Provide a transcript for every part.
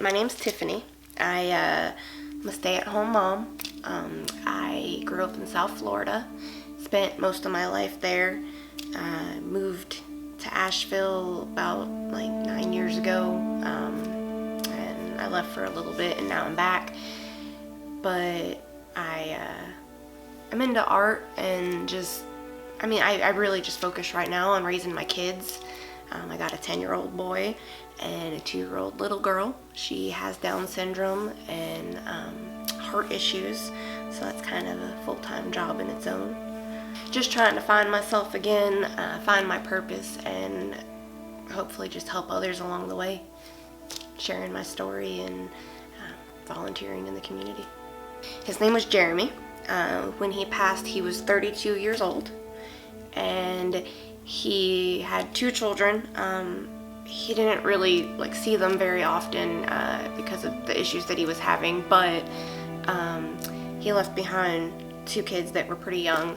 My name's Tiffany. I'm a stay-at-home mom. I grew up in South Florida, spent most of my life there. Moved to Asheville about 9 years ago, and I left for a little bit, and now I'm back. But I'm into art and I really just focus right now on raising my kids. I got a 10-year-old boy and a 2-year-old little girl. She has Down syndrome and heart issues, so that's kind of a full-time job in its own. Just trying to find myself again, find my purpose, and hopefully just help others along the way, sharing my story and volunteering in the community. His name was Jeremy. When he passed, he was 32 years old, and he had 2 children. He didn't really see them very often because of the issues that he was having, but he left behind 2 kids that were pretty young,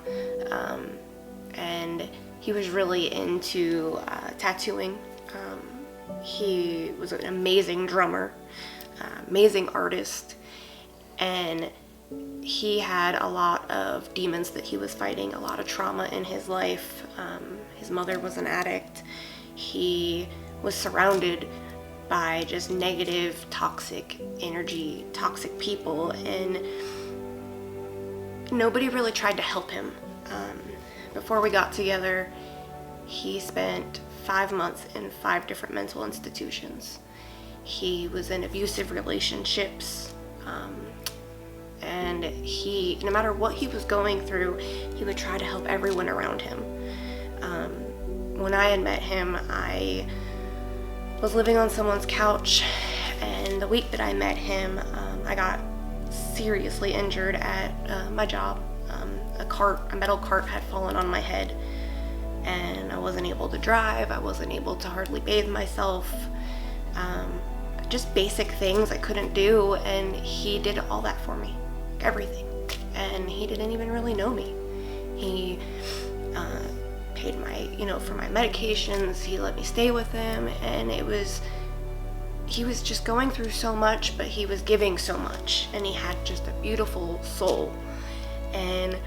and he was really into tattooing. He was an amazing drummer, amazing artist, and he had a lot of demons that he was fighting, a lot of trauma in his life. His mother was an addict. He was surrounded by just negative, toxic energy, toxic people, and nobody really tried to help him. Before we got together, he spent 5 months in 5 different mental institutions. He was in abusive relationships, and no matter what he was going through, he would try to help everyone around him. When I had met him, I was living on someone's couch, and the week that I met him, I got seriously injured at my job. A metal cart had fallen on my head, and I wasn't able to drive. I wasn't able to hardly bathe myself. Just basic things I couldn't do, and he did all that for me, everything. And he didn't even really know me. He paid for my medications. He let me stay with him, and he was just going through so much, but he was giving so much, and he had just a beautiful soul. And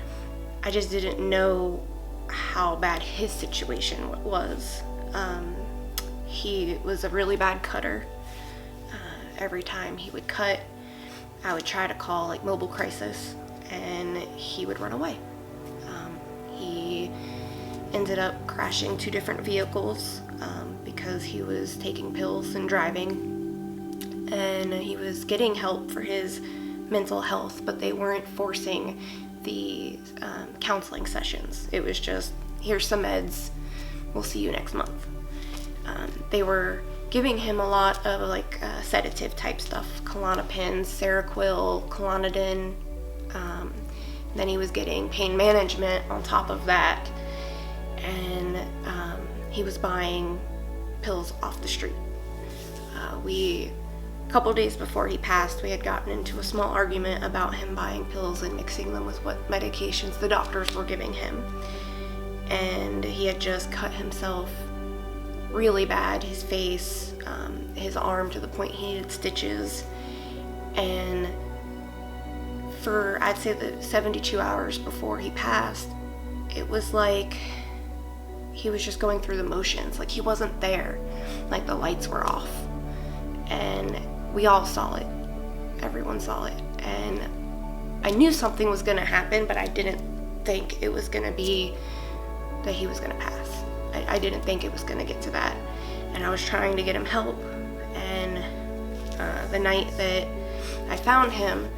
I just didn't know how bad his situation was. He was a really bad cutter. Every time he would cut, I would try to call mobile crisis, and he would run away. He ended up crashing 2 different vehicles because he was taking pills and driving, and he was getting help for his mental health, but they weren't forcing the counseling sessions. It was just, here's some meds, we'll see you next month. They were giving him a lot of sedative type stuff, Klonopin, Seroquel, Clonidine. Then he was getting pain management on top of that, and he was buying pills off the street. A couple days before he passed, we had gotten into a small argument about him buying pills and mixing them with what medications the doctors were giving him. And he had just cut himself really bad, his face, his arm, to the point he needed stitches. And for, I'd say, the 72 hours before he passed, it was like he was just going through the motions, he wasn't there, the lights were off. And we all saw it. Everyone saw it. And I knew something was going to happen, but I didn't think it was going to be that he was going to pass. I didn't think it was going to get to that. And I was trying to get him help. And the night that I found him,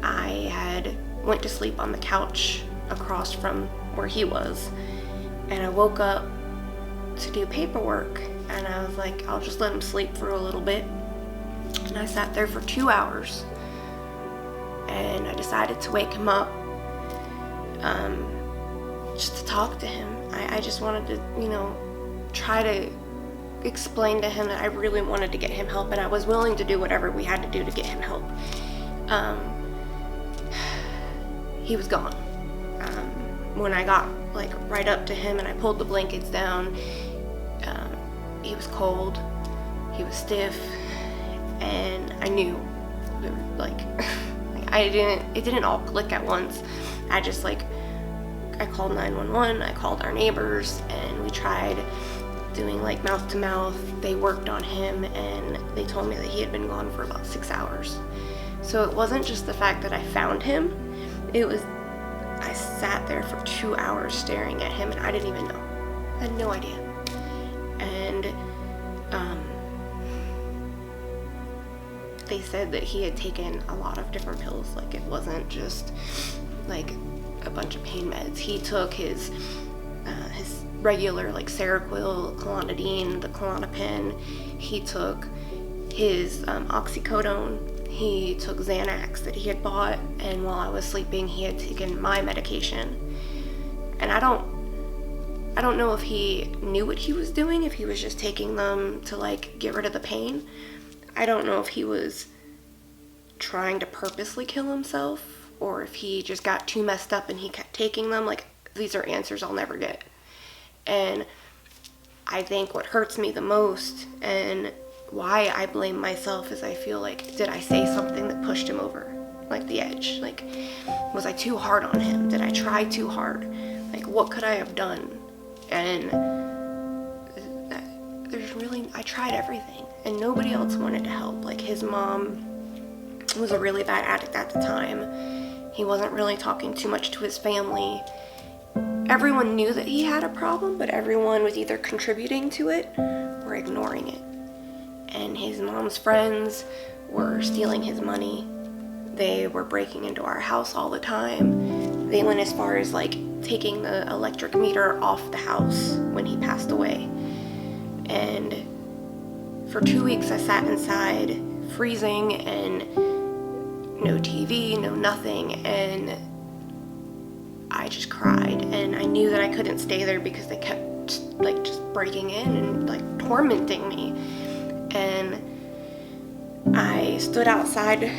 I had went to sleep on the couch across from where he was. And I woke up to do paperwork, and I was like, I'll just let him sleep for a little bit. And I sat there for 2 hours, and I decided to wake him up, just to talk to him. I just wanted to, try to explain to him that I really wanted to get him help, and I was willing to do whatever we had to do to get him help. He was gone. When I got right up to him and I pulled the blankets down, he was cold, he was stiff, and knew, like, it didn't all click at once. I just, like, I called 911, I called our neighbors, and we tried doing, like, mouth to mouth. They worked on him, and they told me that he had been gone for about 6 hours. So it wasn't just the fact that I found him, it was, I sat there for 2 hours staring at him, and I didn't even know. I had no idea. And they said that he had taken a lot of different pills. Like, it wasn't just like a bunch of pain meds. He took his regular, like, Seroquel, Clonidine, the Klonopin. He took his oxycodone. He took Xanax that he had bought, and while I was sleeping, he had taken my medication. And I don't know if he knew what he was doing, if he was just taking them to, like, get rid of the pain. I don't know if he was trying to purposely kill himself, or if he just got too messed up and he kept taking them. Like, these are answers I'll never get. And I think what hurts me the most, and why I blame myself, is I feel like, did I say something that pushed him over, like, the edge? Like, was I too hard on him? Did I try too hard? Like, what could I have done? And I tried everything, and nobody else wanted to help. Like, his mom was a really bad addict at the time. He wasn't really talking too much to his family. Everyone knew that he had a problem, but everyone was either contributing to it or ignoring it. And his mom's friends were stealing his money. They were breaking into our house all the time. They went as far as, like, taking the electric meter off the house when he passed away. And for 2 weeks I sat inside, freezing, and no TV, no nothing, and I just cried. And I knew that I couldn't stay there because they kept, like, just breaking in and, like, tormenting me. And I stood outside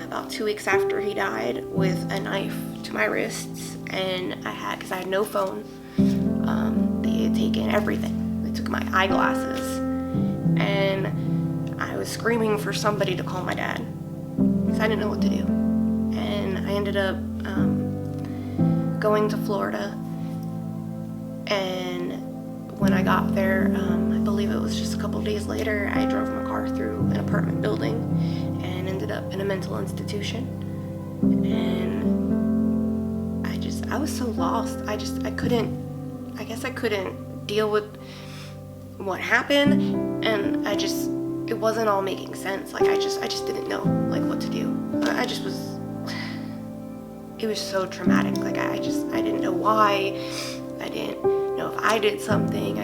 about 2 weeks after he died with a knife to my wrists, and because I had no phone. They had taken everything. They took my eyeglasses, and I was screaming for somebody to call my dad because I didn't know what to do. And I ended up going to Florida, and when I got there, I believe it was just a couple days later, I drove my car through an apartment building and ended up in a mental institution. And I was so lost. I couldn't deal with what happened, and it wasn't all making sense. Like, I just didn't know, like, what to do. It was so traumatic. Like, I didn't know why. I didn't know if I did something.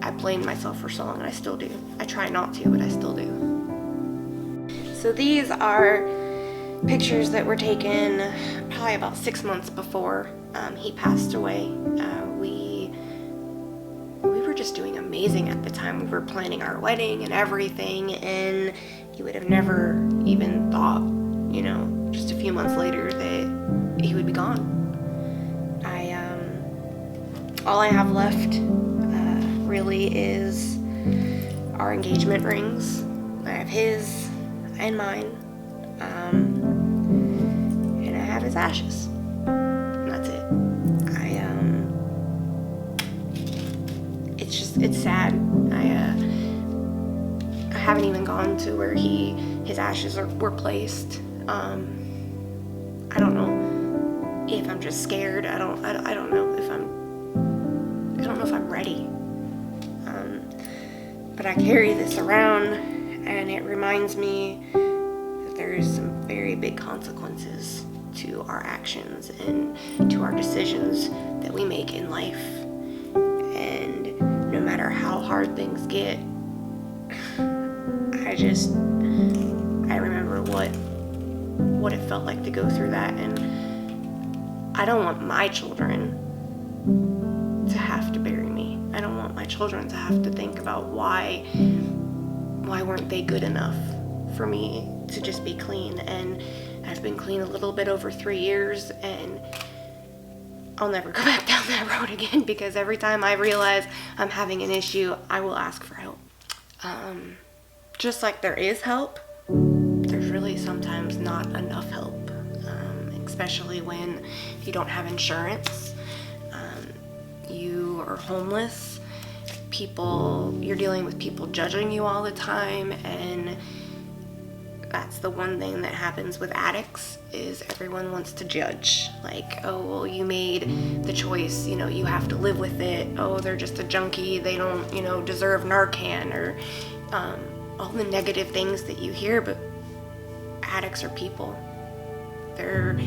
I blamed myself for so long, and I still do. I try not to, but I still do. So these are pictures that were taken probably about 6 months before he passed away. We were just doing amazing at the time. We were planning our wedding and everything, and you would have never even thought, just a few months later, that he would be gone. All I have left really is our engagement rings. I have his and mine, and I have his ashes. And that's it. It's sad. I haven't even gone to where his ashes were placed. I don't know if I'm just scared. I don't know if I'm ready. But I carry this around, and it reminds me that there's some very big consequences to our actions and to our decisions that we make in life. And no matter how hard things get, I remember what it felt like to go through that, and I don't want my children to have to bury me. I don't want my children to have to think about why weren't they good enough for me to just be clean. And I've been clean a little bit over 3 years, and I'll never go back down that road again, because every time I realize I'm having an issue, I will ask for help. Just like there is help, not enough help, especially when you don't have insurance, you are homeless, you're dealing with people judging you all the time, and that's the one thing that happens with addicts is everyone wants to judge. Like, oh, well, you made the choice, you have to live with it. Oh, they're just a junkie. They don't, deserve Narcan, or all the negative things that you hear. But addicts are people. They're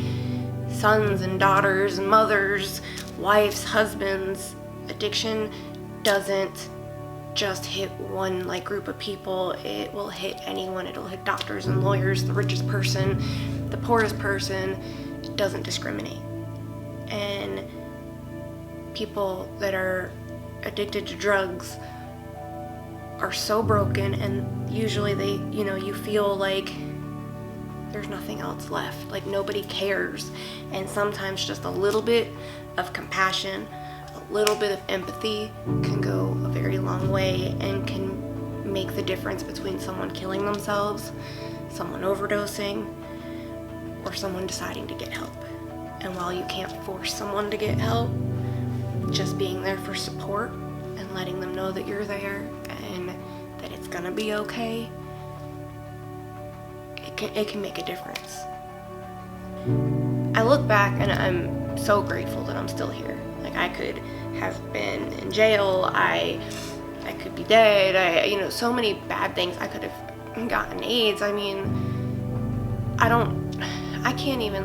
sons and daughters and mothers, wives, husbands. Addiction doesn't just hit one group of people. It will hit anyone. It'll hit doctors and lawyers, the richest person, the poorest person. It doesn't discriminate. And people that are addicted to drugs are so broken, and usually they, you feel like there's nothing else left, like nobody cares. And sometimes just a little bit of compassion, a little bit of empathy can go a very long way and can make the difference between someone killing themselves, someone overdosing, or someone deciding to get help. And while you can't force someone to get help, just being there for support and letting them know that you're there and that it's gonna be okay, it can make a difference. I look back and I'm so grateful that I'm still here. Like, I could have been in jail, I could be dead, so many bad things. I could have gotten AIDS. I mean, I can't even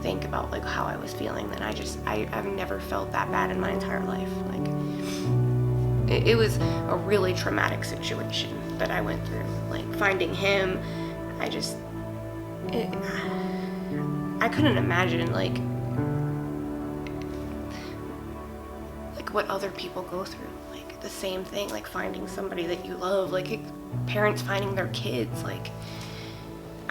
think about how I was feeling then. I've never felt that bad in my entire life. It was a really traumatic situation that I went through. Finding him, I couldn't imagine what other people go through. The same thing, finding somebody that you love, parents finding their kids.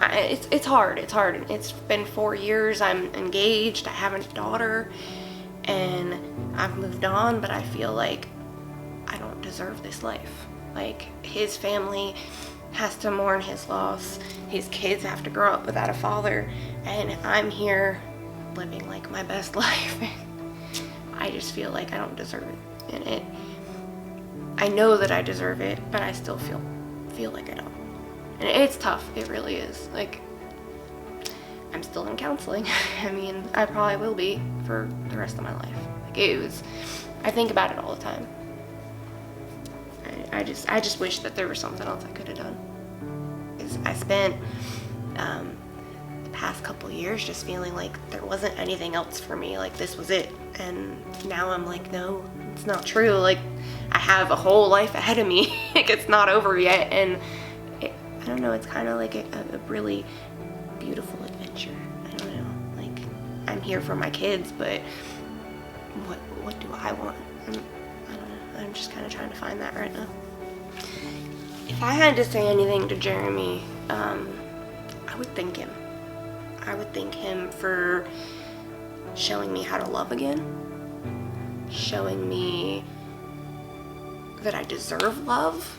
It's hard. It's been 4 years. I'm engaged. I have a daughter, and I've moved on, but I feel like I don't deserve this life. His family has to mourn his loss. His kids have to grow up without a father, and I'm here living my best life. I just feel like I don't deserve it, and I know that I deserve it, but I still feel like I don't. And it's tough. It really is. I'm still in counseling. I mean, I probably will be for the rest of my life. I think about it all the time. I just wish that there was something else I could have done. I spent the past couple years just feeling like there wasn't anything else for me. This was it. And now I'm no, it's not true. I have a whole life ahead of me. It's not over yet. And I don't know, it's kind of a really beautiful adventure. I don't know. I'm here for my kids, but what do I want? I don't know. I'm just kind of trying to find that right now. If I had to say anything to Jeremy, I would thank him. I would thank him for showing me how to love again, showing me that I deserve love.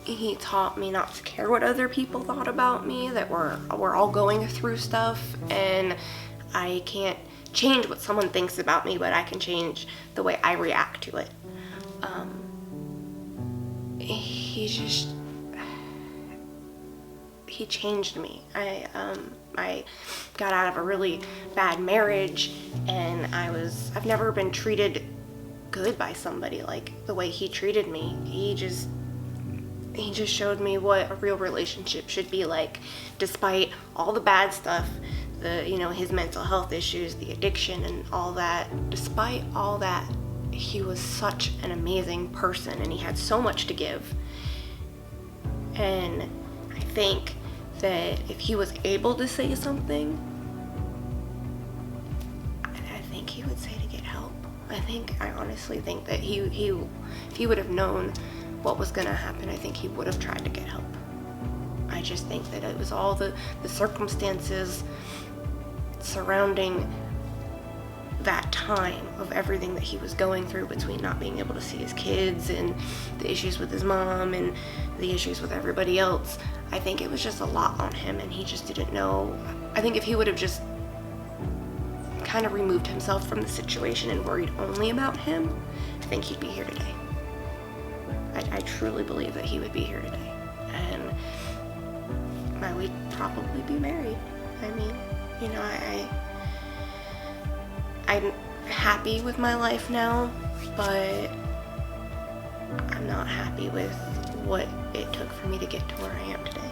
He taught me not to care what other people thought about me, that we're all going through stuff, and I can't change what someone thinks about me, but I can change the way I react to it. He changed me. I got out of a really bad marriage, and I've never been treated good by somebody the way he treated me. He just showed me what a real relationship should be like, despite all the bad stuff, his mental health issues, the addiction and all that. Despite all that, he was such an amazing person, and he had so much to give. And I think that if he was able to say something, I think he would say to get help. I honestly think that if he would have known what was gonna happen, I think he would have tried to get help. I just think that it was all the circumstances surrounding that time of everything that he was going through, between not being able to see his kids and the issues with his mom and the issues with everybody else. I think it was just a lot on him, and he just didn't know. I think if he would have just kind of removed himself from the situation and worried only about him, I think he'd be here today. I truly believe that he would be here today, and we'd probably be married. I mean, you know, I'm happy with my life now, but I'm not happy with what it took for me to get to where I am today.